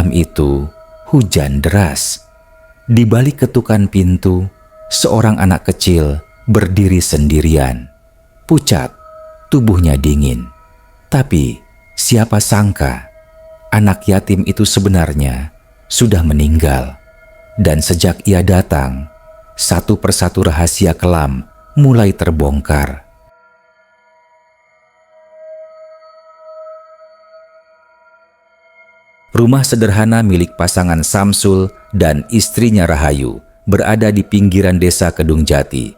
Malam itu, hujan deras. Di balik ketukan pintu, seorang anak kecil berdiri sendirian. Pucat, tubuhnya dingin. Tapi siapa sangka anak yatim itu sebenarnya sudah meninggal. Dan sejak ia datang, satu persatu rahasia kelam mulai terbongkar. Rumah sederhana milik pasangan Samsul dan istrinya Rahayu berada di pinggiran desa Kedung Jati.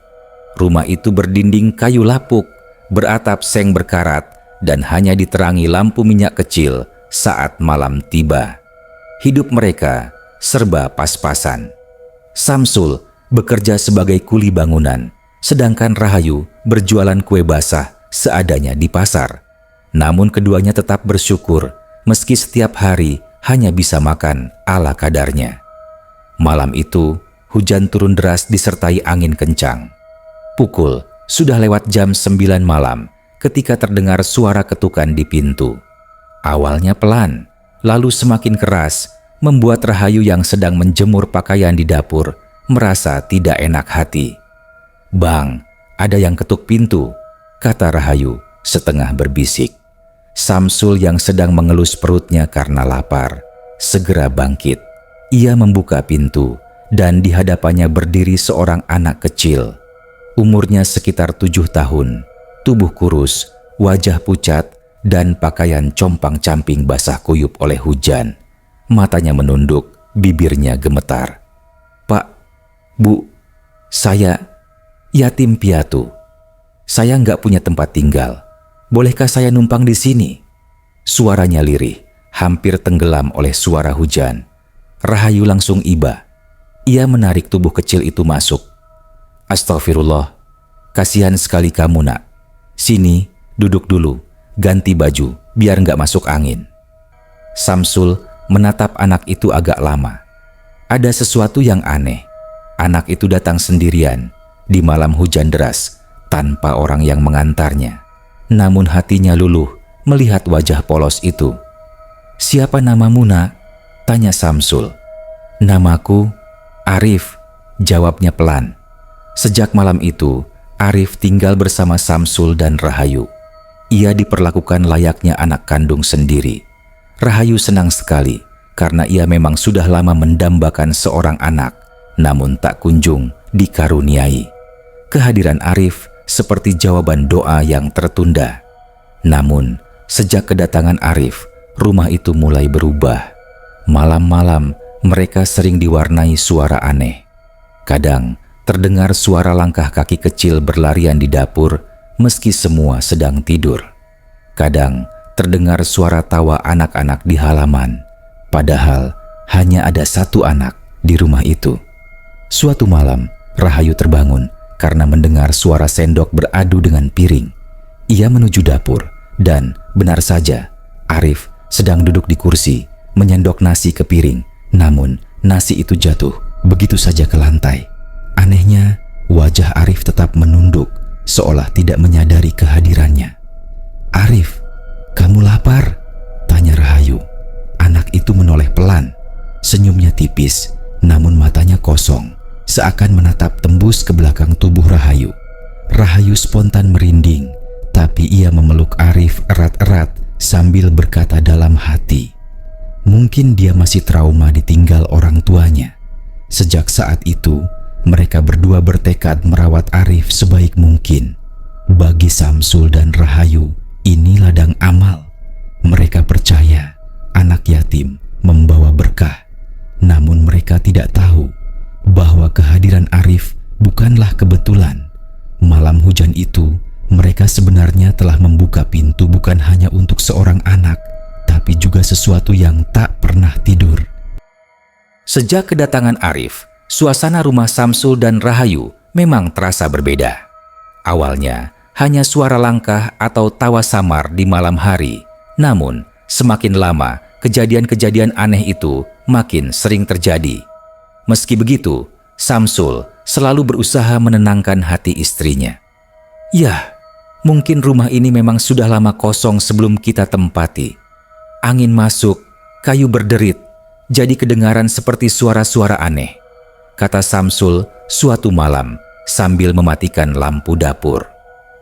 Rumah itu berdinding kayu lapuk, beratap seng berkarat, dan hanya diterangi lampu minyak kecil saat malam tiba. Hidup mereka serba pas-pasan. Samsul bekerja sebagai kuli bangunan, sedangkan Rahayu berjualan kue basah seadanya di pasar. Namun keduanya tetap bersyukur meski setiap hari hanya bisa makan ala kadarnya. Malam itu, hujan turun deras disertai angin kencang. Pukul sudah lewat jam 9 malam ketika terdengar suara ketukan di pintu. Awalnya pelan, lalu semakin keras, membuat Rahayu yang sedang menjemur pakaian di dapur merasa tidak enak hati. "Bang, ada yang ketuk pintu," kata Rahayu setengah berbisik. Samsul yang sedang mengelus perutnya karena lapar segera bangkit. Ia membuka pintu dan di hadapannya berdiri seorang anak kecil. Umurnya sekitar 7 tahun, tubuh kurus, wajah pucat, dan pakaian compang-camping basah kuyup oleh hujan. Matanya menunduk, bibirnya gemetar. "Pak, Bu, saya yatim piatu. Saya nggak punya tempat tinggal. Bolehkah saya numpang di sini?" Suaranya lirih, hampir tenggelam oleh suara hujan. Rahayu langsung iba. Ia menarik tubuh kecil itu masuk. "Astagfirullah, kasihan sekali kamu, Nak. Sini, duduk dulu, ganti baju, biar nggak masuk angin." Samsul menatap anak itu agak lama. Ada sesuatu yang aneh. Anak itu datang sendirian, di malam hujan deras, tanpa orang yang mengantarnya. Namun hatinya luluh melihat wajah polos itu. "Siapa namamu, Nak?" tanya Samsul. "Namaku Arif," jawabnya pelan. Sejak malam itu, Arif tinggal bersama Samsul dan Rahayu. Ia diperlakukan layaknya anak kandung sendiri. Rahayu senang sekali karena ia memang sudah lama mendambakan seorang anak, namun tak kunjung dikaruniai. Kehadiran Arif seperti jawaban doa yang tertunda. Namun, sejak kedatangan Arif, rumah itu mulai berubah. Malam-malam, mereka sering diwarnai suara aneh. Kadang, terdengar suara langkah kaki kecil berlarian di dapur, meski semua sedang tidur. Kadang, terdengar suara tawa anak-anak di halaman, padahal hanya ada satu anak di rumah itu. Suatu malam, Rahayu terbangun karena mendengar suara sendok beradu dengan piring. Ia menuju dapur dan benar saja Arif sedang duduk di kursi menyendok nasi ke piring. Namun nasi itu jatuh begitu saja ke lantai. Anehnya, wajah Arif tetap menunduk seolah tidak menyadari kehadirannya. "Arif, kamu lapar?" tanya Rahayu. Anak itu menoleh pelan. Senyumnya tipis, namun matanya kosong, seakan menatap tembus ke belakang tubuh Rahayu. Rahayu spontan merinding, tapi ia memeluk Arif erat-erat sambil berkata dalam hati, mungkin dia masih trauma ditinggal orang tuanya. Sejak saat itu, mereka berdua bertekad merawat Arif sebaik mungkin. Bagi Samsul dan Rahayu, ini ladang amal. Mereka percaya anak yatim membawa berkah. Namun mereka tidak tahu bahwa kehadiran Arif bukanlah kebetulan. Malam hujan itu, mereka sebenarnya telah membuka pintu bukan hanya untuk seorang anak, tapi juga sesuatu yang tak pernah tidur. Sejak kedatangan Arif, suasana rumah Samsul dan Rahayu memang terasa berbeda. Awalnya hanya suara langkah atau tawa samar di malam hari. Namun, semakin lama kejadian-kejadian aneh itu makin sering terjadi. Meski begitu, Samsul selalu berusaha menenangkan hati istrinya. "Yah, mungkin rumah ini memang sudah lama kosong sebelum kita tempati. Angin masuk, kayu berderit, jadi kedengaran seperti suara-suara aneh, kata Samsul suatu malam sambil mematikan lampu dapur.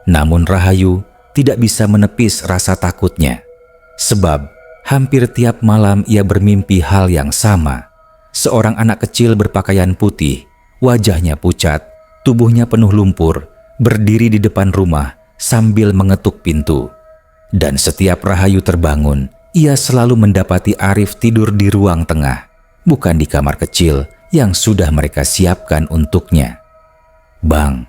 Namun Rahayu tidak bisa menepis rasa takutnya, sebab hampir tiap malam ia bermimpi hal yang sama. Seorang anak kecil berpakaian putih, wajahnya pucat, tubuhnya penuh lumpur, berdiri di depan rumah sambil mengetuk pintu. Dan setiap Rahayu terbangun, ia selalu mendapati Arif tidur di ruang tengah, bukan di kamar kecil yang sudah mereka siapkan untuknya. "Bang,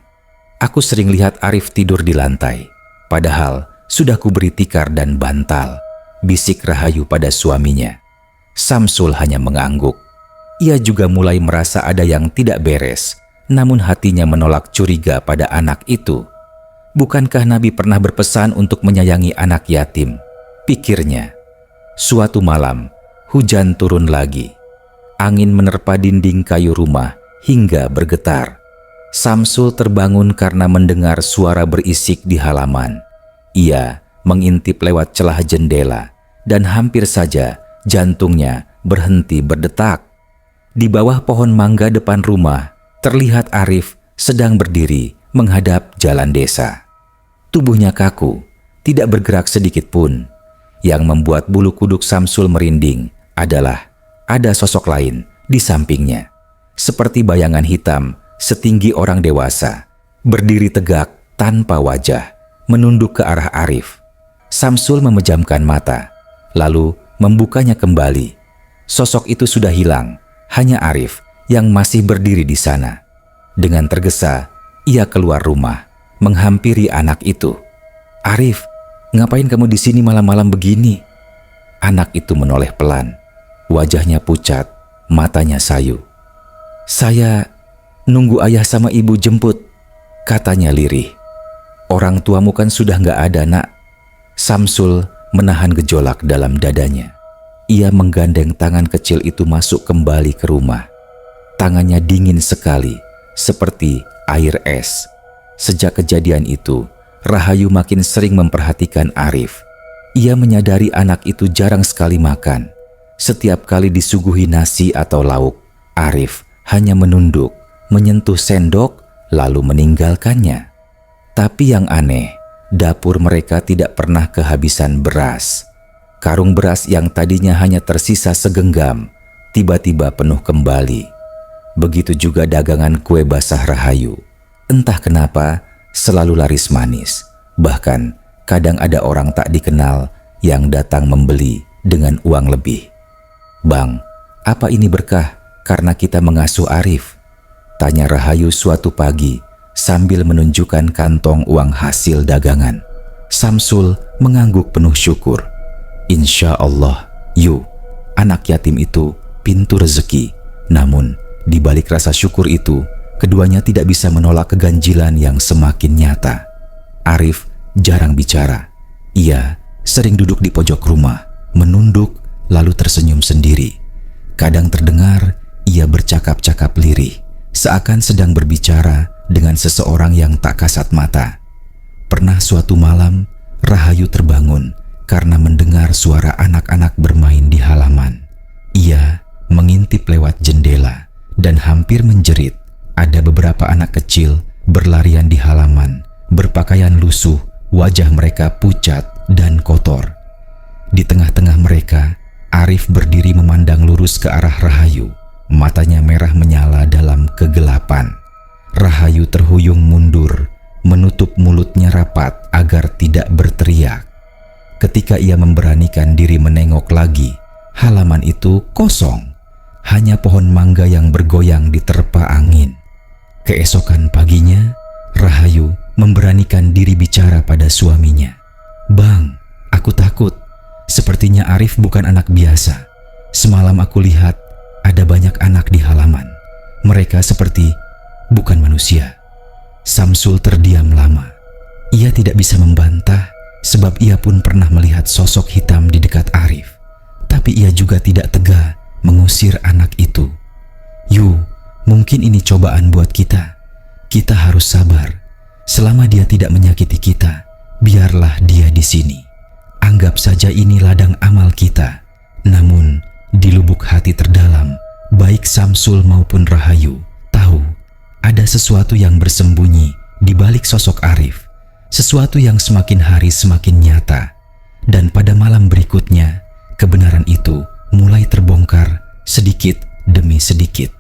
aku sering lihat Arif tidur di lantai, padahal sudah kuberi tikar dan bantal," bisik Rahayu pada suaminya. Samsul hanya mengangguk. Ia juga mulai merasa ada yang tidak beres, namun hatinya menolak curiga pada anak itu. Bukankah Nabi pernah berpesan untuk menyayangi anak yatim? Pikirnya. Suatu malam, hujan turun lagi. Angin menerpa dinding kayu rumah hingga bergetar. Samsul terbangun karena mendengar suara berisik di halaman. Ia mengintip lewat celah jendela dan hampir saja jantungnya berhenti berdetak. Di bawah pohon mangga depan rumah, terlihat Arif sedang berdiri menghadap jalan desa. Tubuhnya kaku, tidak bergerak sedikit pun. Yang membuat bulu kuduk Samsul merinding adalah ada sosok lain di sampingnya, seperti bayangan hitam setinggi orang dewasa, berdiri tegak tanpa wajah, menunduk ke arah Arif. Samsul memejamkan mata, lalu membukanya kembali. Sosok itu sudah hilang, hanya Arif yang masih berdiri di sana. Dengan tergesa, ia keluar rumah, menghampiri anak itu. "Arif, ngapain kamu di sini malam-malam begini?" Anak itu menoleh pelan. Wajahnya pucat, matanya sayu. "Saya nunggu ayah sama ibu jemput," katanya lirih. "Orang tuamu kan sudah nggak ada, nak." Samsul menahan gejolak dalam dadanya. Ia menggandeng tangan kecil itu masuk kembali ke rumah. Tangannya dingin sekali, seperti air es. Sejak kejadian itu, Rahayu makin sering memperhatikan Arif. Ia menyadari anak itu jarang sekali makan. Setiap kali disuguhi nasi atau lauk, Arif hanya menunduk, menyentuh sendok, lalu meninggalkannya. Tapi yang aneh, dapur mereka tidak pernah kehabisan beras. Karung beras yang tadinya hanya tersisa segenggam, tiba-tiba penuh kembali. Begitu juga dagangan kue basah Rahayu. Entah kenapa, selalu laris manis. Bahkan kadang ada orang tak dikenal yang datang membeli dengan uang lebih. "Bang, apa ini berkah karena kita mengasuh Arif?" tanya Rahayu suatu pagi sambil menunjukkan kantong uang hasil dagangan. Samsul mengangguk penuh syukur. "Insya Allah, Yu, anak yatim itu pintu rezeki." Namun, di balik rasa syukur itu, keduanya tidak bisa menolak keganjilan yang semakin nyata. Arif jarang bicara. Ia sering duduk di pojok rumah, menunduk lalu tersenyum sendiri. Kadang terdengar ia bercakap-cakap lirih, seakan sedang berbicara dengan seseorang yang tak kasat mata. Pernah suatu malam, Rahayu terbangun karena mendengar suara anak-anak bermain di halaman. Ia mengintip lewat jendela dan hampir menjerit. Ada beberapa anak kecil berlarian di halaman, berpakaian lusuh, wajah mereka pucat dan kotor. Di tengah-tengah mereka, Arif berdiri memandang lurus ke arah Rahayu. Matanya merah menyala dalam kegelapan. Rahayu terhuyung mundur, menutup mulutnya rapat agar tidak berteriak. Ketika ia memberanikan diri menengok lagi, halaman itu kosong. Hanya pohon mangga yang bergoyang diterpa angin. Keesokan paginya, Rahayu memberanikan diri bicara pada suaminya. "Bang, aku takut. Sepertinya Arif bukan anak biasa. Semalam aku lihat ada banyak anak di halaman. Mereka seperti bukan manusia." Samsul terdiam lama. Ia tidak bisa membantah sebab ia pun pernah melihat sosok hitam di dekat Arif. Tapi ia juga tidak tega mengusir anak itu. "Yu, mungkin ini cobaan buat kita. Kita harus sabar. Selama dia tidak menyakiti kita, biarlah dia di sini. Anggap saja ini ladang amal kita. Namun, Di lubuk hati terdalam, baik Samsul maupun Rahayu tahu ada sesuatu yang bersembunyi di balik sosok Arif, sesuatu yang semakin hari semakin nyata. Dan pada malam berikutnya, kebenaran itu mulai terbongkar sedikit demi sedikit.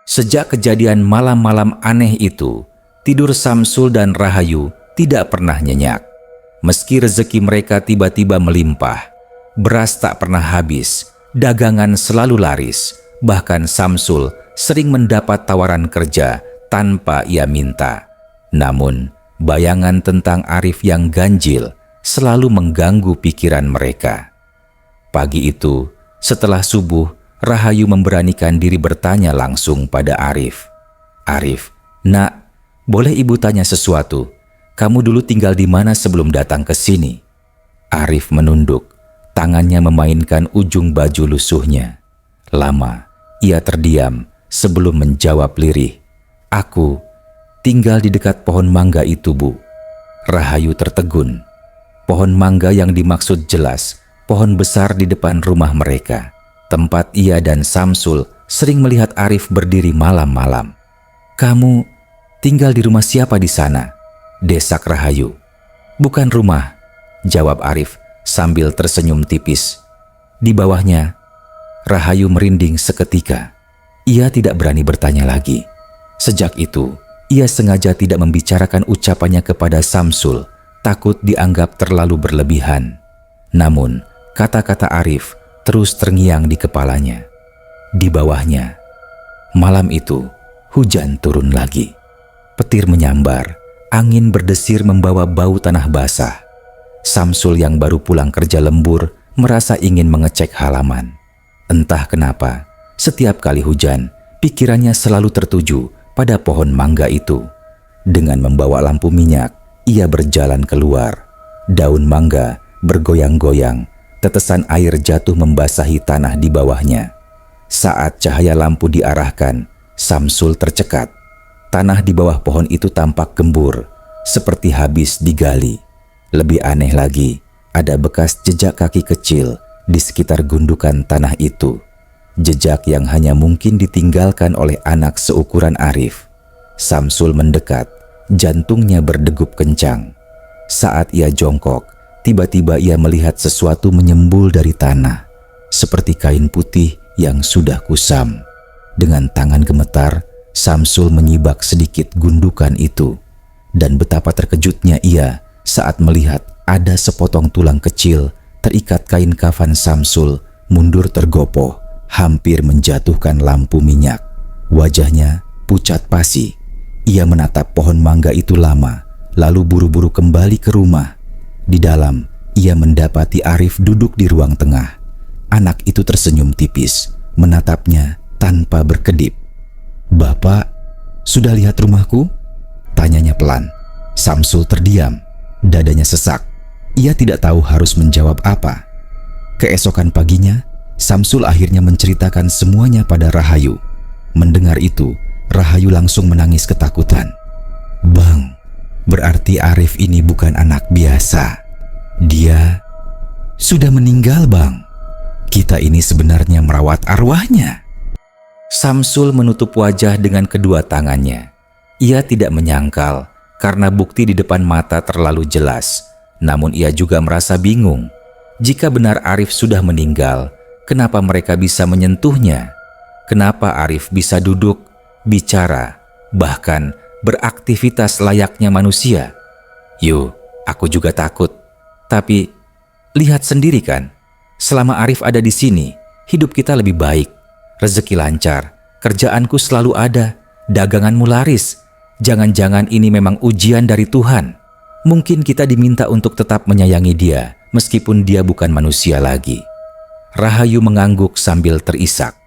Sejak kejadian malam-malam aneh itu, tidur Samsul dan Rahayu tidak pernah nyenyak. Meski rezeki mereka tiba-tiba melimpah, beras tak pernah habis, dagangan selalu laris, bahkan Samsul sering mendapat tawaran kerja tanpa ia minta. Namun, bayangan tentang Arif yang ganjil selalu mengganggu pikiran mereka. Pagi itu, setelah subuh, Rahayu memberanikan diri bertanya langsung pada Arif. "Arif, nak, boleh ibu tanya sesuatu? Kamu dulu tinggal di mana sebelum datang ke sini?" Arif menunduk, tangannya memainkan ujung baju lusuhnya. Lama, ia terdiam sebelum menjawab lirih. "Aku tinggal di dekat pohon mangga itu, Bu." Rahayu tertegun. Pohon mangga yang dimaksud jelas pohon besar di depan rumah mereka, tempat ia dan Samsul sering melihat Arif berdiri malam-malam. "Kamu tinggal di rumah siapa di sana?" desak Rahayu. "Bukan rumah," jawab Arif sambil tersenyum tipis. Di bawahnya, Rahayu merinding seketika. Ia tidak berani bertanya lagi. Sejak itu, ia sengaja tidak membicarakan ucapannya kepada Samsul, takut dianggap terlalu berlebihan. Namun, kata-kata Arif terus terngiang di kepalanya. Di bawahnya, malam itu hujan turun lagi. Petir menyambar, angin berdesir membawa bau tanah basah. Samsul yang baru pulang kerja lembur merasa ingin mengecek halaman. Entah kenapa, setiap kali hujan, pikirannya selalu tertuju pada pohon mangga itu. Dengan membawa lampu minyak, ia berjalan keluar. Daun mangga bergoyang-goyang, tetesan air jatuh membasahi tanah di bawahnya. Saat cahaya lampu diarahkan, Samsul tercekat. Tanah di bawah pohon itu tampak gembur, seperti habis digali. Lebih aneh lagi, ada bekas jejak kaki kecil di sekitar gundukan tanah itu. Jejak yang hanya mungkin ditinggalkan oleh anak seukuran Arif. Samsul mendekat, jantungnya berdegup kencang. Saat ia jongkok, tiba-tiba ia melihat sesuatu menyembul dari tanah, seperti kain putih yang sudah kusam. Dengan tangan gemetar, Samsul menyibak sedikit gundukan itu. Dan betapa terkejutnya ia saat melihat ada sepotong tulang kecil terikat kain kafan Samsul mundur tergopoh, hampir menjatuhkan lampu minyak. Wajahnya pucat pasi. Ia menatap pohon mangga itu lama, lalu buru-buru kembali ke rumah. Di dalam, ia mendapati Arif duduk di ruang tengah. Anak itu tersenyum tipis, menatapnya tanpa berkedip. "Bapak, sudah lihat rumahku?" tanyanya pelan. Samsul terdiam, dadanya sesak. Ia tidak tahu harus menjawab apa. Keesokan paginya, Samsul akhirnya menceritakan semuanya pada Rahayu. Mendengar itu, Rahayu langsung menangis ketakutan. "Bang, berarti Arif ini bukan anak biasa. Dia sudah meninggal, Bang. Kita ini sebenarnya merawat arwahnya." Samsul menutup wajah dengan kedua tangannya. Ia tidak menyangkal karena bukti di depan mata terlalu jelas. Namun ia juga merasa bingung. Jika benar Arif sudah meninggal, kenapa mereka bisa menyentuhnya? Kenapa Arif bisa duduk, bicara, bahkan beraktivitas layaknya manusia? Yo, aku juga takut. Tapi lihat sendiri kan, selama Arif ada di sini, hidup kita lebih baik. Rezeki lancar, kerjaanku selalu ada, daganganmu laris. Jangan-jangan ini memang ujian dari Tuhan. Mungkin kita diminta untuk tetap menyayangi dia, meskipun dia bukan manusia lagi. Rahayu mengangguk sambil terisak.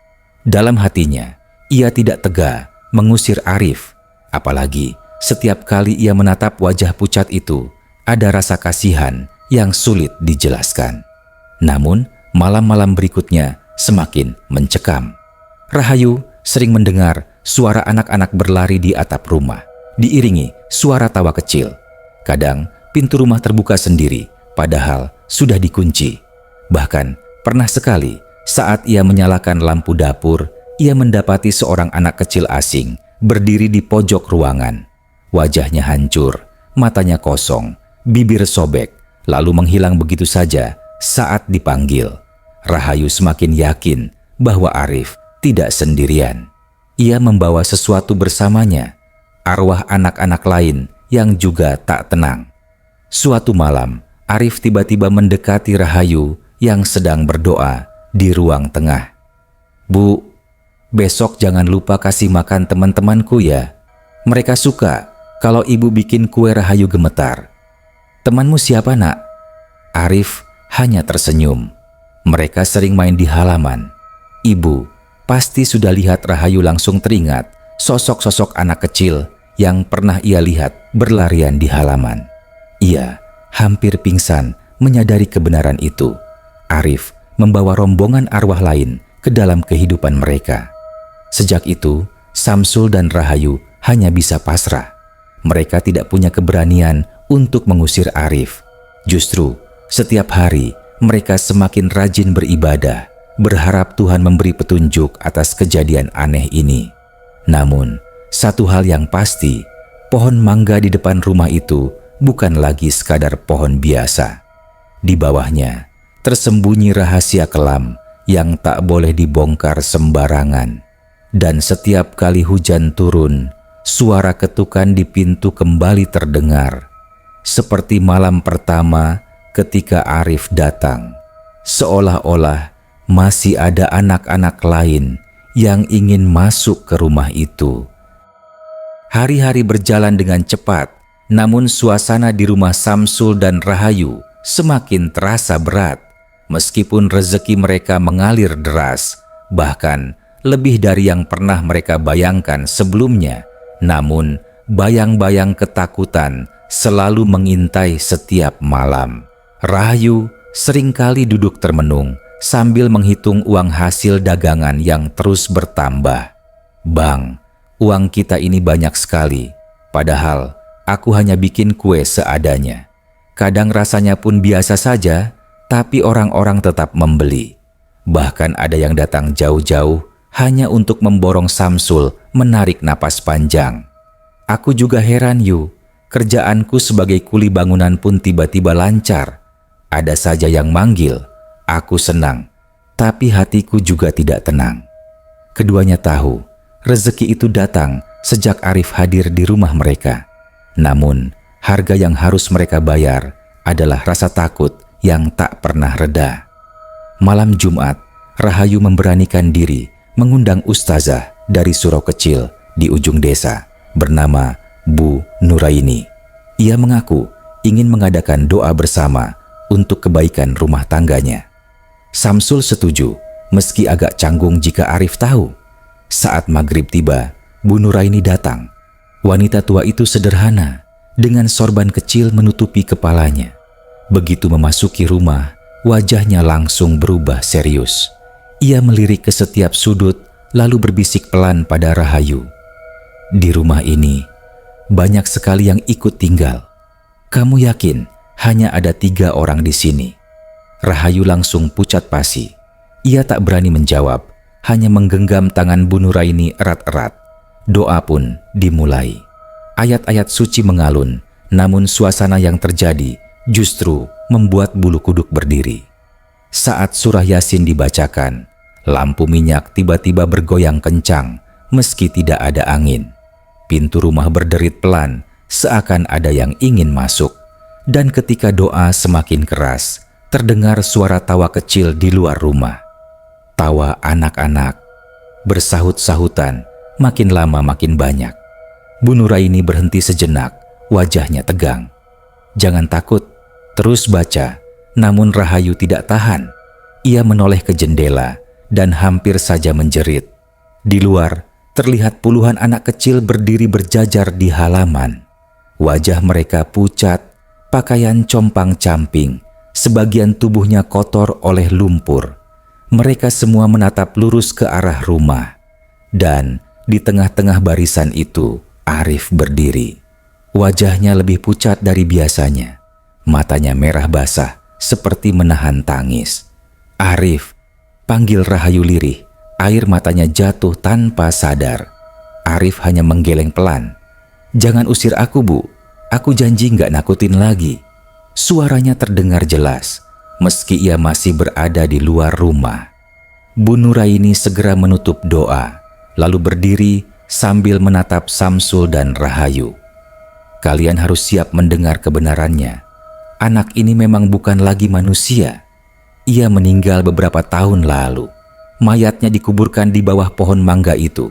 Dalam hatinya, ia tidak tega mengusir Arif. Apalagi setiap kali ia menatap wajah pucat itu, ada rasa kasihan yang sulit dijelaskan. Namun, malam-malam berikutnya semakin mencekam. Rahayu sering mendengar suara anak-anak berlari di atap rumah, diiringi suara tawa kecil. Kadang pintu rumah terbuka sendiri, padahal sudah dikunci. Bahkan pernah sekali Saat ia menyalakan lampu dapur, ia mendapati seorang anak kecil asing berdiri di pojok ruangan. Wajahnya hancur, matanya kosong, bibir sobek, lalu menghilang begitu saja saat dipanggil. Rahayu semakin yakin bahwa Arif tidak sendirian. Ia membawa sesuatu bersamanya, arwah anak-anak lain yang juga tak tenang. Suatu malam, Arif tiba-tiba mendekati Rahayu yang sedang berdoa di ruang tengah. "Bu, besok jangan lupa kasih makan teman-temanku ya. Mereka suka kalau ibu bikin kue Rahayu gemetar." "Temanmu siapa, nak?" Arif hanya tersenyum. "Mereka sering main di halaman." Ibu pasti sudah lihat. Rahayu langsung teringat sosok-sosok anak kecil yang pernah ia lihat berlarian di halaman. Ia hampir pingsan menyadari kebenaran itu. Arif membawa rombongan arwah lain ke dalam kehidupan mereka. Sejak itu, Samsul dan Rahayu hanya bisa pasrah. Mereka tidak punya keberanian untuk mengusir Arif. Justru, setiap hari mereka semakin rajin beribadah, berharap Tuhan memberi petunjuk atas kejadian aneh ini. Namun, satu hal yang pasti, pohon mangga di depan rumah itu bukan lagi sekadar pohon biasa. Di bawahnya, tersembunyi rahasia kelam yang tak boleh dibongkar sembarangan. Dan setiap kali hujan turun, suara ketukan di pintu kembali terdengar. Seperti malam pertama ketika Arif datang, seolah-olah masih ada anak-anak lain yang ingin masuk ke rumah itu. Hari-hari berjalan dengan cepat, namun suasana di rumah Samsul dan Rahayu semakin terasa berat. Meskipun rezeki mereka mengalir deras, bahkan lebih dari yang pernah mereka bayangkan sebelumnya, namun bayang-bayang ketakutan selalu mengintai setiap malam. Rahayu seringkali duduk termenung sambil menghitung uang hasil dagangan yang terus bertambah. "Bang, uang kita ini banyak sekali, padahal aku hanya bikin kue seadanya. Kadang rasanya pun biasa saja, tapi orang-orang tetap membeli. Bahkan ada yang datang jauh-jauh hanya untuk memborong Samsul menarik napas panjang. Aku juga heran, Yu. Kerjaanku sebagai kuli bangunan pun tiba-tiba lancar. Ada saja yang manggil. Aku senang, tapi hatiku juga tidak tenang." Keduanya tahu rezeki itu datang sejak Arif hadir di rumah mereka. Namun, harga yang harus mereka bayar adalah rasa takut yang tak pernah reda. Malam Jumat, Rahayu memberanikan diri mengundang ustazah dari surau kecil di ujung desa bernama Bu Nuraini. Ia mengaku ingin mengadakan doa bersama untuk kebaikan rumah tangganya. Samsul setuju, meski agak canggung jika Arif tahu. Saat maghrib tiba, Bu Nuraini datang. Wanita tua itu sederhana, dengan sorban kecil menutupi kepalanya. Begitu memasuki rumah, wajahnya langsung berubah serius. Ia melirik ke setiap sudut, lalu berbisik pelan pada Rahayu. "Di rumah ini, banyak sekali yang ikut tinggal. Kamu yakin hanya ada 3 orang di sini?" Rahayu langsung pucat pasi. Ia tak berani menjawab, hanya menggenggam tangan Bu Nuraini erat-erat. Doa pun dimulai. Ayat-ayat suci mengalun, namun suasana yang terjadi justru membuat bulu kuduk berdiri. Saat surah Yasin dibacakan, lampu minyak tiba-tiba bergoyang kencang meski tidak ada angin. Pintu rumah berderit pelan, seakan ada yang ingin masuk. Dan ketika doa semakin keras, terdengar suara tawa kecil di luar rumah. Tawa anak-anak, bersahut-sahutan, makin lama makin banyak. Bu Nuraini berhenti sejenak, wajahnya tegang. "Jangan takut, terus baca." Namun Rahayu tidak tahan. Ia menoleh ke jendela dan hampir saja menjerit. Di luar, terlihat puluhan anak kecil berdiri berjajar di halaman. Wajah mereka pucat, pakaian compang-camping, sebagian tubuhnya kotor oleh lumpur. Mereka semua menatap lurus ke arah rumah. Dan di tengah-tengah barisan itu, Arif berdiri. Wajahnya lebih pucat dari biasanya. Matanya merah basah, seperti menahan tangis. "Arif, Panggil Rahayu lirih. Air matanya jatuh tanpa sadar. Arif hanya menggeleng pelan. "Jangan usir aku, Bu. Aku janji nggak nakutin lagi." Suaranya terdengar jelas, meski ia masih berada di luar rumah. Bu Nuraini segera menutup doa, lalu berdiri sambil menatap Samsul dan Rahayu. "Kalian harus siap mendengar kebenarannya. Anak ini memang bukan lagi manusia. Ia meninggal beberapa tahun lalu. Mayatnya dikuburkan di bawah pohon mangga itu,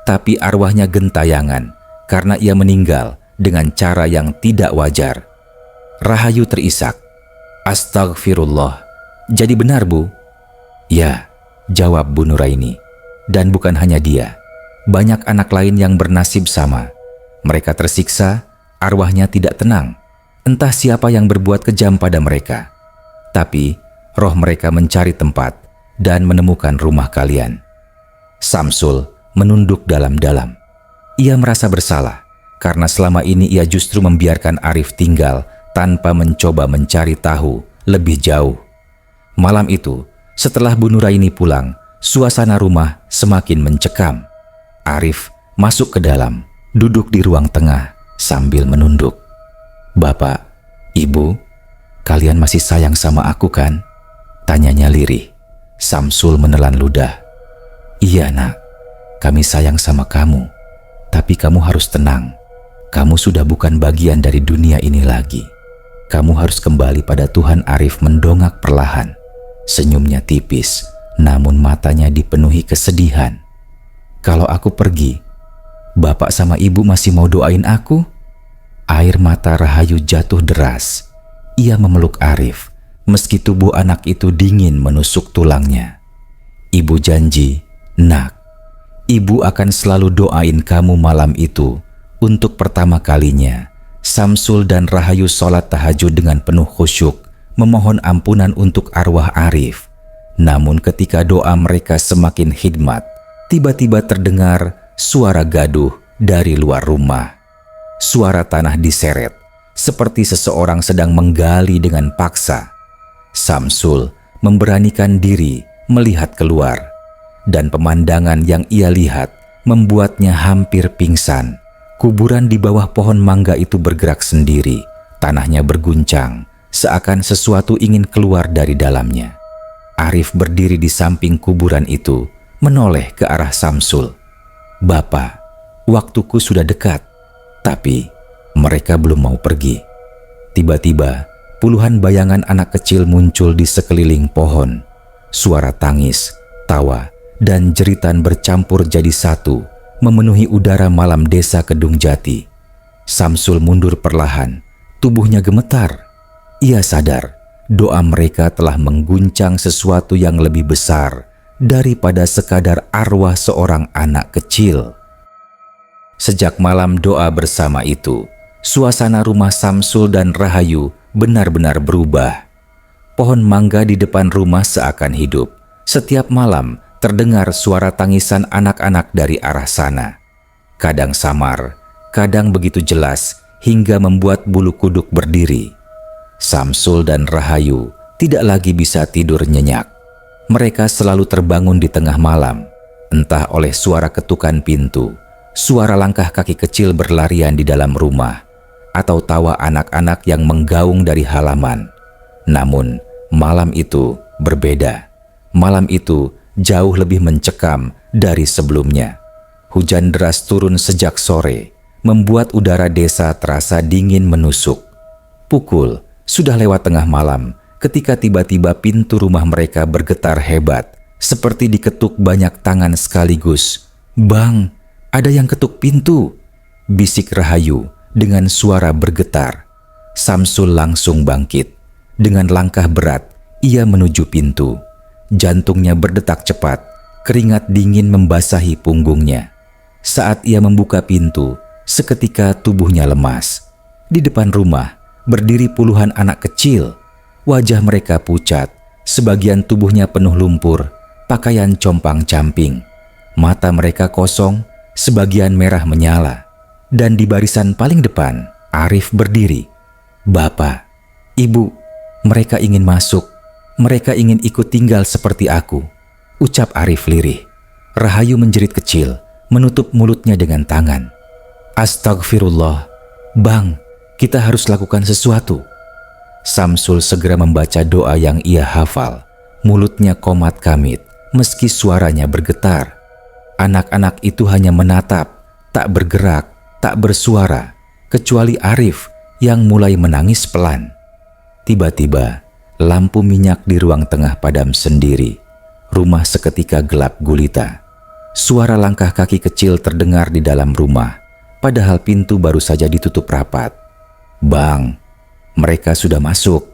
tapi arwahnya gentayangan karena ia meninggal dengan cara yang tidak wajar." Rahayu terisak. "Astagfirullah. Jadi benar, Bu?" "Ya," jawab Bu Nuraini. "Dan bukan hanya dia. Banyak anak lain yang bernasib sama. Mereka tersiksa, arwahnya tidak tenang. Entah siapa yang berbuat kejam pada mereka. Tapi roh mereka mencari tempat dan menemukan rumah kalian." Samsul menunduk dalam-dalam. Ia merasa bersalah karena selama ini ia justru membiarkan Arif tinggal tanpa mencoba mencari tahu lebih jauh. Malam itu, setelah Bu Nuraini pulang, suasana rumah semakin mencekam. Arif masuk ke dalam, duduk di ruang tengah sambil menunduk. "Bapak, Ibu, kalian masih sayang sama aku kan?" tanyanya lirih. Samsul menelan ludah. "Iya, Nak. Kami sayang sama kamu. Tapi kamu harus tenang. Kamu sudah bukan bagian dari dunia ini lagi. Kamu harus kembali pada Tuhan." Arif mendongak perlahan. Senyumnya tipis, namun matanya dipenuhi kesedihan. "Kalau aku pergi, Bapak sama Ibu masih mau doain aku?" Air mata Rahayu jatuh deras. Ia memeluk Arif, meski tubuh anak itu dingin menusuk tulangnya. "Ibu janji, Nak. Ibu akan selalu doain kamu." Malam itu, untuk pertama kalinya, Samsul dan Rahayu sholat tahajud dengan penuh khusyuk, memohon ampunan untuk arwah Arif. Namun ketika doa mereka semakin khidmat, tiba-tiba terdengar suara gaduh dari luar rumah. Suara tanah diseret, seperti seseorang sedang menggali dengan paksa. Samsul memberanikan diri melihat keluar, dan pemandangan yang ia lihat membuatnya hampir pingsan. Kuburan di bawah pohon mangga itu bergerak sendiri, tanahnya berguncang, seakan sesuatu ingin keluar dari dalamnya. Arif berdiri di samping kuburan itu, menoleh ke arah Samsul. "Bapak, waktuku sudah dekat." Tapi mereka belum mau pergi. Tiba-tiba, puluhan bayangan anak kecil muncul di sekeliling pohon. Suara tangis, tawa, dan jeritan bercampur jadi satu, memenuhi udara malam desa Kedung Jati. Samsul mundur perlahan, tubuhnya gemetar. Ia sadar doa mereka telah mengguncang sesuatu yang lebih besar daripada sekadar arwah seorang anak kecil. Sejak malam doa bersama itu, suasana rumah Samsul dan Rahayu benar-benar berubah. Pohon mangga di depan rumah seakan hidup. Setiap malam terdengar suara tangisan anak-anak dari arah sana. Kadang samar, kadang begitu jelas hingga membuat bulu kuduk berdiri. Samsul dan Rahayu tidak lagi bisa tidur nyenyak. Mereka selalu terbangun di tengah malam, entah oleh suara ketukan pintu, suara langkah kaki kecil berlarian di dalam rumah, atau tawa anak-anak yang menggaung dari halaman. Namun, malam itu berbeda. Malam itu jauh lebih mencekam dari sebelumnya. Hujan deras turun sejak sore, membuat udara desa terasa dingin menusuk. Pukul sudah lewat tengah malam ketika tiba-tiba pintu rumah mereka bergetar hebat, seperti diketuk banyak tangan sekaligus. "Bang, ada yang ketuk pintu," bisik Rahayu dengan suara bergetar. Samsul langsung bangkit. Dengan langkah berat, ia menuju pintu. Jantungnya berdetak cepat, keringat dingin membasahi punggungnya. Saat ia membuka pintu, seketika tubuhnya lemas. Di depan rumah berdiri puluhan anak kecil. Wajah mereka pucat, sebagian tubuhnya penuh lumpur, pakaian compang-camping. Mata mereka kosong, sebagian merah menyala. Dan di barisan paling depan, Arif berdiri. "Bapak, Ibu, mereka ingin masuk. Mereka ingin ikut tinggal seperti aku." ucap Arif lirih. Rahayu menjerit kecil, menutup mulutnya dengan tangan. Astagfirullah, Bang, kita harus lakukan sesuatu. Samsul segera membaca doa yang ia hafal. Mulutnya komat kamit, meski suaranya bergetar. Anak-anak itu hanya menatap, tak bergerak, tak bersuara, kecuali Arif yang mulai menangis pelan. Tiba-tiba, lampu minyak di ruang tengah padam sendiri. Rumah seketika gelap gulita. Suara langkah kaki kecil terdengar di dalam rumah, padahal pintu baru saja ditutup rapat. Bang, mereka sudah masuk.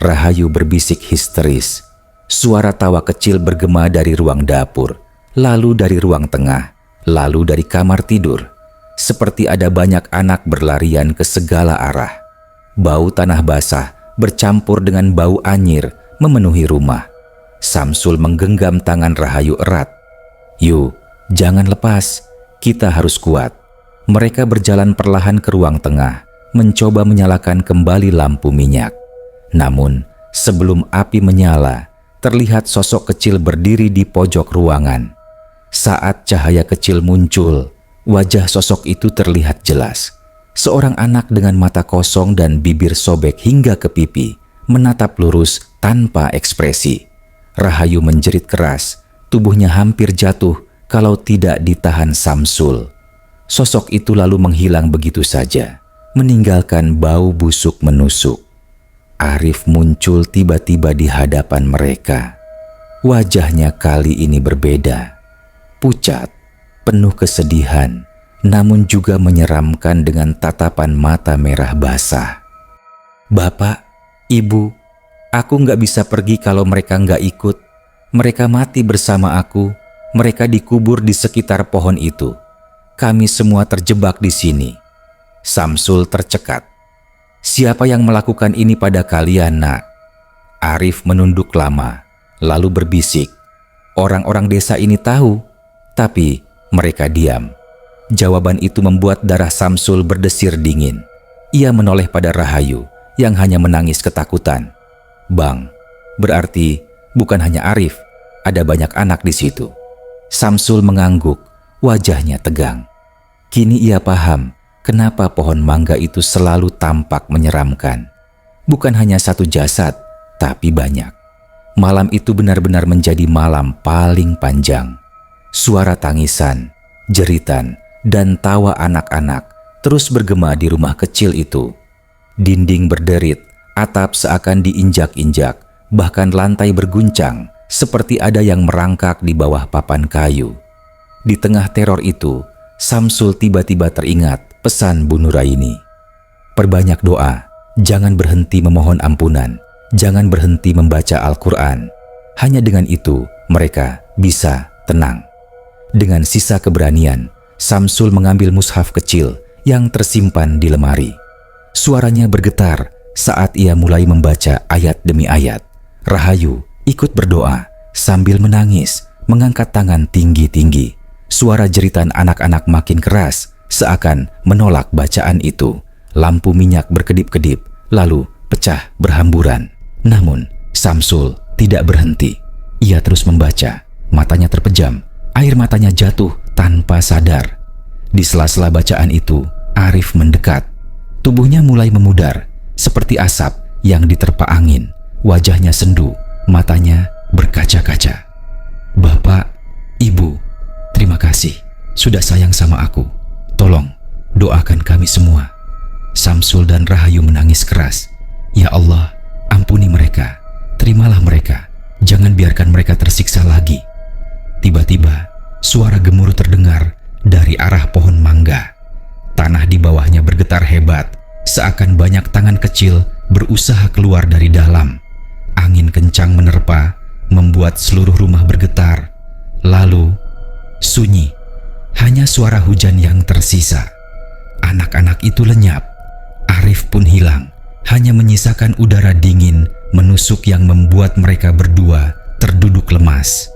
Rahayu berbisik histeris. Suara tawa kecil bergema dari ruang dapur, lalu dari ruang tengah, lalu dari kamar tidur. Seperti ada banyak anak berlarian ke segala arah. Bau tanah basah bercampur dengan bau anyir memenuhi rumah. Samsul menggenggam tangan Rahayu erat. Yuk, jangan lepas, kita harus kuat. Mereka berjalan perlahan ke ruang tengah, mencoba menyalakan kembali lampu minyak. Namun, sebelum api menyala, terlihat sosok kecil berdiri di pojok ruangan. Saat cahaya kecil muncul, wajah sosok itu terlihat jelas. Seorang anak dengan mata kosong dan bibir sobek hingga ke pipi, menatap lurus tanpa ekspresi. Rahayu menjerit keras, tubuhnya hampir jatuh kalau tidak ditahan Samsul. Sosok itu lalu menghilang begitu saja, meninggalkan bau busuk menusuk. Arif muncul tiba-tiba di hadapan mereka. Wajahnya kali ini berbeda. Pucat, penuh kesedihan, namun juga menyeramkan dengan tatapan mata merah basah. Bapak, Ibu, aku nggak bisa pergi kalau mereka nggak ikut. Mereka mati bersama aku, mereka dikubur di sekitar pohon itu. Kami semua terjebak di sini. Samsul tercekat. Siapa yang melakukan ini pada kalian, Nak? Arif menunduk lama, lalu berbisik. Orang-orang desa ini tahu, tapi mereka diam. Jawaban itu membuat darah Samsul berdesir dingin. Ia menoleh pada Rahayu yang hanya menangis ketakutan. Bang, berarti bukan hanya Arif, ada banyak anak di situ. Samsul mengangguk, wajahnya tegang. Kini ia paham kenapa pohon mangga itu selalu tampak menyeramkan. Bukan hanya satu jasad, tapi banyak. Malam itu benar-benar menjadi malam paling panjang. Suara tangisan, jeritan, dan tawa anak-anak terus bergema di rumah kecil itu. Dinding berderit, atap seakan diinjak-injak, bahkan lantai berguncang seperti ada yang merangkak di bawah papan kayu. Di tengah teror itu, Samsul tiba-tiba teringat pesan Bu Nuraini. Perbanyak doa, jangan berhenti memohon ampunan, jangan berhenti membaca Al-Quran. Hanya dengan itu mereka bisa tenang. Dengan sisa keberanian, Samsul mengambil mushaf kecil yang tersimpan di lemari. Suaranya bergetar saat ia mulai membaca ayat demi ayat. Rahayu ikut berdoa sambil menangis, mengangkat tangan tinggi-tinggi. Suara jeritan anak-anak makin keras, seakan menolak bacaan itu. Lampu minyak berkedip-kedip, lalu pecah berhamburan. Namun, Samsul tidak berhenti. Ia terus membaca, matanya terpejam, air matanya jatuh tanpa sadar. Di sela-sela bacaan itu, Arif mendekat. Tubuhnya mulai memudar, seperti asap yang diterpa angin. Wajahnya sendu, matanya berkaca-kaca. Bapak, Ibu, terima kasih sudah sayang sama aku. Tolong doakan kami semua. Samsul dan Rahayu menangis keras. Ya Allah, ampuni mereka, terimalah mereka, jangan biarkan mereka tersiksa lagi. Tiba-tiba suara gemuruh terdengar dari arah pohon mangga. Tanah di bawahnya bergetar hebat, seakan banyak tangan kecil berusaha keluar dari dalam. Angin kencang menerpa, membuat seluruh rumah bergetar. Lalu sunyi, hanya suara hujan yang tersisa. Anak-anak itu lenyap, Arif pun hilang. Hanya menyisakan udara dingin menusuk yang membuat mereka berdua terduduk lemas.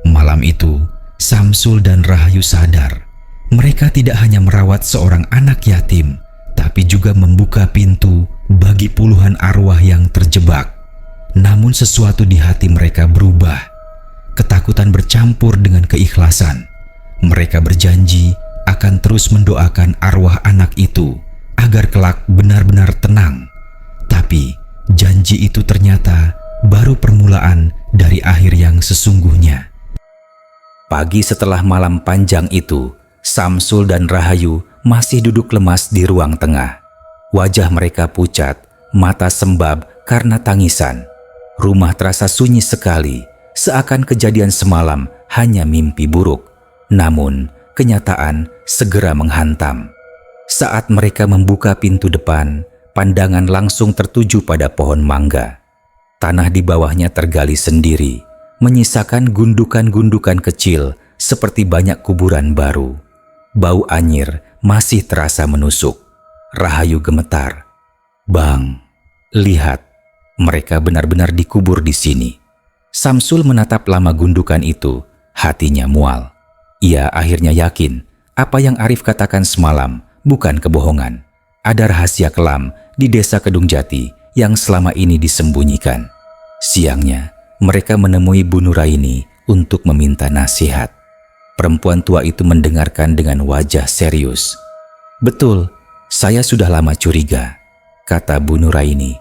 Malam itu, Samsul dan Rahayu sadar. Mereka tidak hanya merawat seorang anak yatim, tapi juga membuka pintu bagi puluhan arwah yang terjebak. Namun sesuatu di hati mereka berubah. ketakutan bercampur dengan keikhlasan. Mereka berjanji akan terus mendoakan arwah anak itu agar kelak benar-benar tenang. Tapi janji itu ternyata baru permulaan dari akhir yang sesungguhnya. Pagi setelah malam panjang itu, Samsul dan Rahayu masih duduk lemas di ruang tengah. Wajah mereka pucat, mata sembab karena tangisan. Rumah terasa sunyi sekali, seakan kejadian semalam hanya mimpi buruk. Namun, kenyataan segera menghantam. Saat mereka membuka pintu depan, pandangan langsung tertuju pada pohon mangga. Tanah di bawahnya tergali sendiri, menyisakan gundukan-gundukan kecil seperti banyak kuburan baru. Bau anyir masih terasa menusuk. Rahayu gemetar. "Bang, lihat, mereka benar-benar dikubur di sini." Samsul menatap lama gundukan itu, hatinya mual. Ia akhirnya yakin apa yang Arif katakan semalam bukan kebohongan. Ada rahasia kelam di desa Kedung Jati yang selama ini disembunyikan. Siangnya, mereka menemui Bu Nuraini untuk meminta nasihat. Perempuan tua itu mendengarkan dengan wajah serius. "Betul, saya sudah lama curiga," kata Bu Nuraini.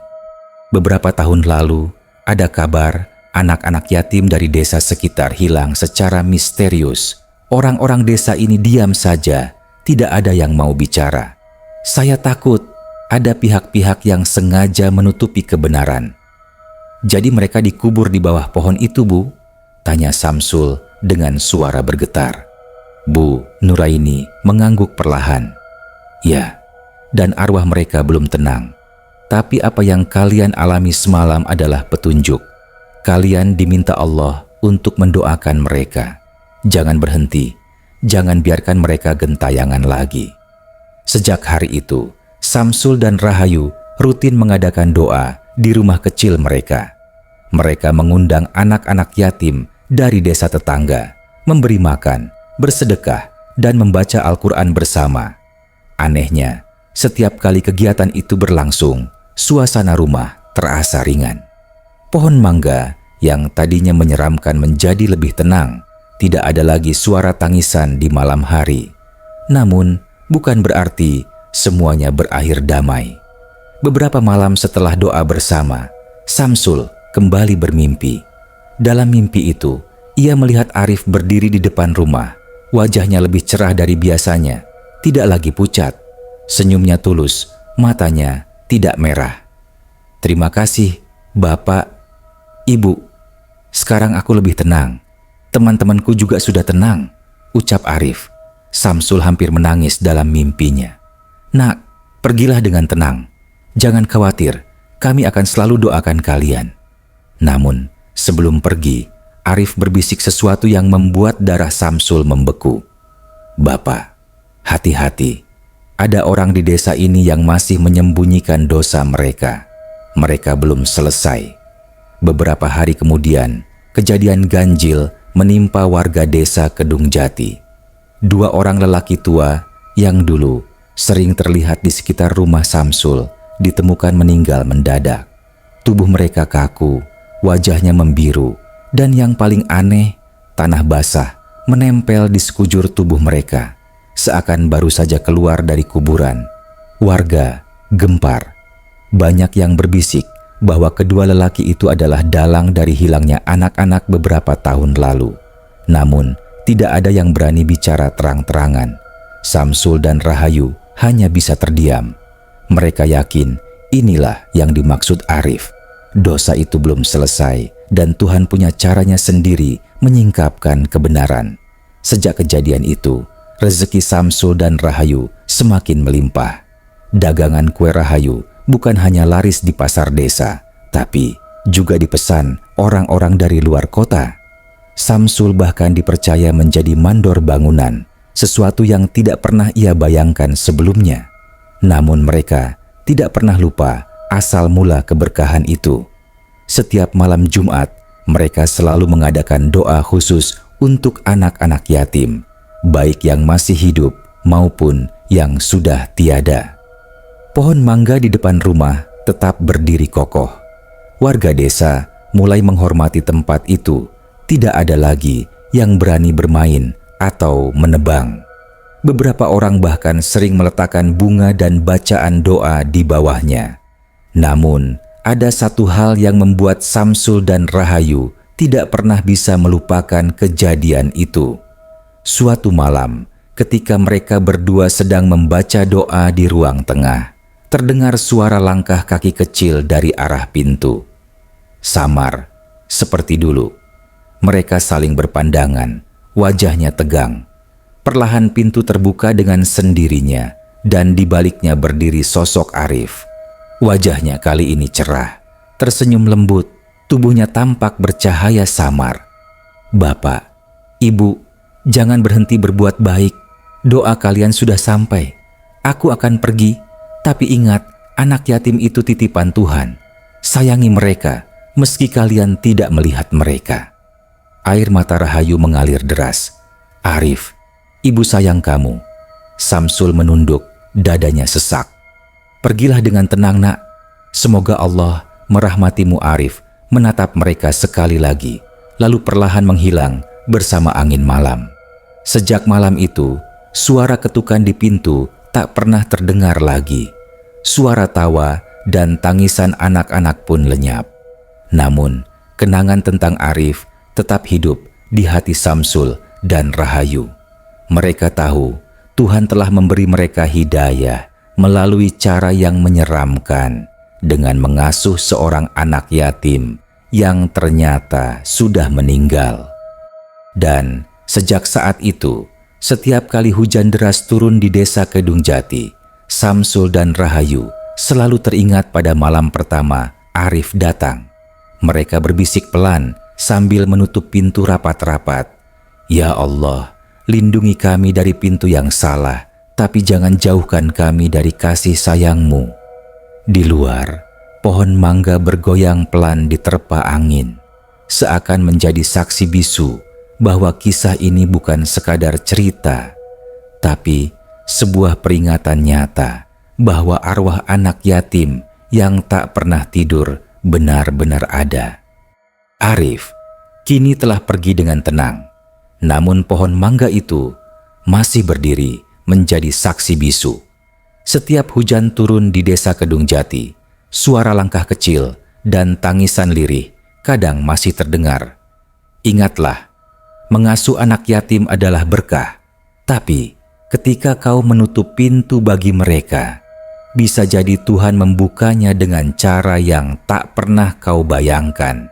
"Beberapa tahun lalu, ada kabar anak-anak yatim dari desa sekitar hilang secara misterius. Orang-orang desa ini diam saja, tidak ada yang mau bicara. Saya takut ada pihak-pihak yang sengaja menutupi kebenaran." "Jadi mereka dikubur di bawah pohon itu, Bu?" tanya Samsul dengan suara bergetar. Bu Nuraini mengangguk perlahan. "Ya, dan arwah mereka belum tenang. Tapi apa yang kalian alami semalam adalah petunjuk. Kalian diminta Allah untuk mendoakan mereka. Jangan berhenti, jangan biarkan mereka gentayangan lagi." Sejak hari itu, Samsul dan Rahayu rutin mengadakan doa di rumah kecil mereka. Mereka mengundang anak-anak yatim dari desa tetangga, memberi makan, bersedekah, dan membaca Al-Quran bersama. Anehnya, setiap kali kegiatan itu berlangsung, suasana rumah terasa ringan. Pohon mangga yang tadinya menyeramkan menjadi lebih tenang. Tidak ada lagi suara tangisan di malam hari. Namun, bukan berarti semuanya berakhir damai. Beberapa malam setelah doa bersama, Samsul kembali bermimpi. Dalam mimpi itu, ia melihat Arif berdiri di depan rumah. Wajahnya lebih cerah dari biasanya, tidak lagi pucat. Senyumnya tulus, matanya tidak merah. "Terima kasih, Bapak, Ibu. Sekarang aku lebih tenang. Teman-temanku juga sudah tenang," ucap Arif. Samsul hampir menangis dalam mimpinya. "Nak, pergilah dengan tenang. Jangan khawatir, kami akan selalu doakan kalian." Namun, sebelum pergi, Arif berbisik sesuatu yang membuat darah Samsul membeku. "Bapak, hati-hati. Ada orang di desa ini yang masih menyembunyikan dosa mereka. Mereka belum selesai." Beberapa hari kemudian, kejadian ganjil menimpa warga desa Kedung Jati. 2 orang lelaki tua yang dulu sering terlihat di sekitar rumah Samsul ditemukan meninggal mendadak. Tubuh mereka kaku, wajahnya membiru, dan yang paling aneh, tanah basah menempel di sekujur tubuh mereka, seakan baru saja keluar dari kuburan. Warga gempar. Banyak yang berbisik bahwa kedua lelaki itu adalah dalang dari hilangnya anak-anak beberapa tahun lalu. Namun, tidak ada yang berani bicara terang-terangan. Samsul dan Rahayu hanya bisa terdiam. Mereka yakin inilah yang dimaksud Arif. Dosa itu belum selesai dan Tuhan punya caranya sendiri menyingkapkan kebenaran. Sejak kejadian itu, rezeki Samsul dan Rahayu semakin melimpah. Dagangan kue Rahayu bukan hanya laris di pasar desa, tapi juga dipesan orang-orang dari luar kota. Samsul bahkan dipercaya menjadi mandor bangunan, sesuatu yang tidak pernah ia bayangkan sebelumnya. Namun mereka tidak pernah lupa asal mula keberkahan itu. Setiap malam Jumat, mereka selalu mengadakan doa khusus untuk anak-anak yatim, baik yang masih hidup maupun yang sudah tiada. Pohon mangga di depan rumah tetap berdiri kokoh. Warga desa mulai menghormati tempat itu. tidak ada lagi yang berani bermain atau menebang. Beberapa orang bahkan sering meletakkan bunga dan bacaan doa di bawahnya. Namun, ada satu hal yang membuat Samsul dan Rahayu tidak pernah bisa melupakan kejadian itu. Suatu malam, ketika mereka berdua sedang membaca doa di ruang tengah, terdengar suara langkah kaki kecil dari arah pintu. Samar, seperti dulu. Mereka saling berpandangan, wajahnya tegang. Perlahan pintu terbuka dengan sendirinya, dan di baliknya berdiri sosok Arif. Wajahnya kali ini cerah, tersenyum lembut, tubuhnya tampak bercahaya samar. "Bapak, Ibu, jangan berhenti berbuat baik. Doa kalian sudah sampai. Aku akan pergi, tapi ingat, anak yatim itu titipan Tuhan. Sayangi mereka, meski kalian tidak melihat mereka." Air mata Rahayu mengalir deras. "Arif, Ibu sayang kamu." Samsul menunduk, dadanya sesak. "Pergilah dengan tenang, Nak. Semoga Allah merahmatimu." Arif menatap mereka sekali lagi, lalu perlahan menghilang bersama angin malam. Sejak malam itu, suara ketukan di pintu tak pernah terdengar lagi. Suara tawa dan tangisan anak-anak pun lenyap. Namun, kenangan tentang Arif tetap hidup di hati Samsul dan Rahayu. Mereka tahu Tuhan telah memberi mereka hidayah melalui cara yang menyeramkan dengan mengasuh seorang anak yatim yang ternyata sudah meninggal. Dan sejak saat itu, setiap kali hujan deras turun di desa Kedung Jati, Samsul dan Rahayu selalu teringat pada malam pertama Arif datang. Mereka berbisik pelan sambil menutup pintu rapat-rapat. "Ya Allah, lindungi kami dari pintu yang salah, tapi jangan jauhkan kami dari kasih sayang-Mu." Di luar, pohon mangga bergoyang pelan diterpa angin, seakan menjadi saksi bisu bahwa kisah ini bukan sekadar cerita, tapi sebuah peringatan nyata bahwa arwah anak yatim yang tak pernah tidur benar-benar ada. Arif kini telah pergi dengan tenang, namun pohon mangga itu masih berdiri menjadi saksi bisu. Setiap hujan turun di desa Kedung Jati, suara langkah kecil dan tangisan lirih kadang masih terdengar. Ingatlah, mengasuh anak yatim adalah berkah, tapi ketika kau menutup pintu bagi mereka, bisa jadi Tuhan membukanya dengan cara yang tak pernah kau bayangkan.